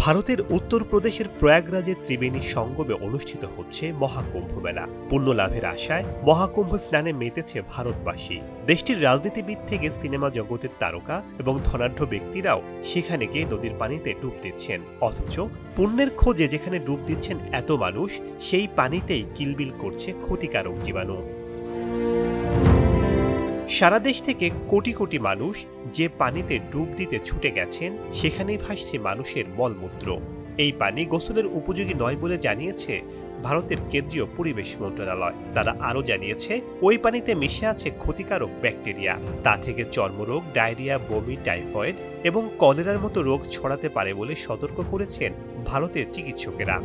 ভারতের উত্তরপ্রদেশের প্রয়াগরাজের ত্রিবেণী সঙ্গমে অনুষ্ঠিত হচ্ছে মহাকুম্ভ মেলা। পুণ্য লাভের আশায় মহাকুম্ভ স্নানে মেতেছে ভারতবাসী। দেশটির রাজনীতিবিদ থেকে সিনেমা জগতের তারকা এবং ধনাঢ্য ব্যক্তিরাও সেখানে গিয়ে নদীর পানিতে ডুব দিচ্ছেন। অথচ পুণ্যের খোঁজে যেখানে ডুব দিচ্ছেন এত মানুষ, সেই পানিতেই কিলবিল করছে ক্ষতিকারক জীবাণু। সারা দেশ থেকে কোটি কোটি মানুষ যে পানিতে ডুব দিতে ছুটে গেছেন, সেখানেই ভাসছে মানুষের মলমূত্র। এই পানি গোসলের উপযোগী নয় বলে জানিয়েছে ভারতের কেন্দ্রীয় পরিবেশ মন্ত্রণালয়। তারা আরও জানিয়েছে, ওই পানিতে মিশে আছে ক্ষতিকারক ব্যাকটেরিয়া। তা থেকে চর্মরোগ, ডায়রিয়া, বমি, টাইফয়েড এবং কলেরার মতো রোগ ছড়াতে পারে বলে সতর্ক করেছেন ভারতের চিকিৎসকেরা।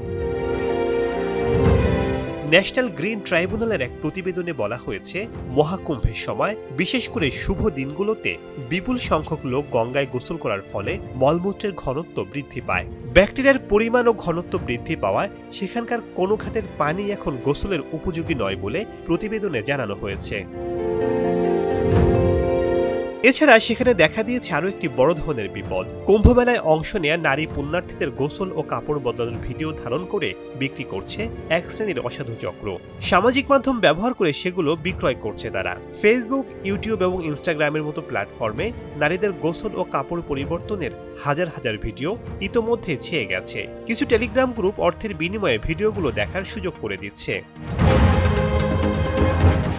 ন্যাশনাল গ্রিন ট্রাইব্যুনালের এক প্রতিবেদনে বলা হয়েছে, মহাকুম্ভের সময় বিশেষ করে শুভ দিনগুলোতে বিপুল সংখ্যক লোক গঙ্গায় গোসল করার ফলে মলমূত্রের ঘনত্ব বৃদ্ধি পায়। ব্যাকটেরিয়ার পরিমাণ ও ঘনত্ব বৃদ্ধি পাওয়ায় সেখানকার কোনো ঘাটের পানি এখন গোসলের উপযোগী নয় বলে প্রতিবেদনে জানানো হয়েছে। এছাড়া সেখানে দেখা দিয়েছে আরও একটি বড় ধরনের বিপদ। কুম্ভমেলায় অংশ নেয়া নারী পুণ্যার্থীদের গোসল ও কাপড় বদলানোর ভিডিও ধারণ করে বিক্রি করছে এক শ্রেণীর অসাধু চক্র। সামাজিক মাধ্যম ব্যবহার করে সেগুলো বিক্রয় করছে তারা। ফেসবুক, ইউটিউব এবং ইনস্টাগ্রামের মতো প্ল্যাটফর্মে নারীদের গোসল ও কাপড় পরিবর্তনের হাজার হাজার ভিডিও ইতোমধ্যে ছেয়ে গেছে। কিছু টেলিগ্রাম গ্রুপ অর্থের বিনিময়ে ভিডিওগুলো দেখার সুযোগ করে দিচ্ছে।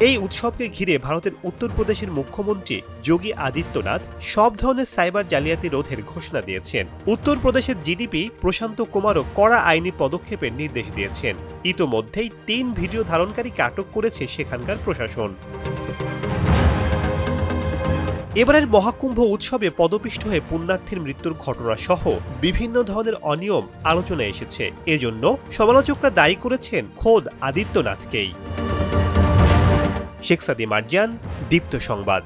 এই উৎসবকে ঘিরে ভারতের উত্তরপ্রদেশের মুখ্যমন্ত্রী যোগী আদিত্যনাথ সব ধরনের সাইবার জালিয়াতি রোধের ঘোষণা দিয়েছেন। উত্তরপ্রদেশের জিডিপি প্রশান্ত কুমারও কড়া আইনি পদক্ষেপের নির্দেশ দিয়েছেন। ইতোমধ্যেই 3 ভিডিও ধারণকারীকে আটক করেছে সেখানকার প্রশাসন। এবারের মহাকুম্ভ উৎসবে পদপিষ্ট হয়ে পুণ্যার্থীর মৃত্যুর ঘটনা সহ বিভিন্ন ধরনের অনিয়ম আলোচনায় এসেছে। এজন্য সমালোচকরা দায়ী করেছেন খোদ আদিত্যনাথকেই। শেখ সাদি মার্জান, দীপ্ত সংবাদ।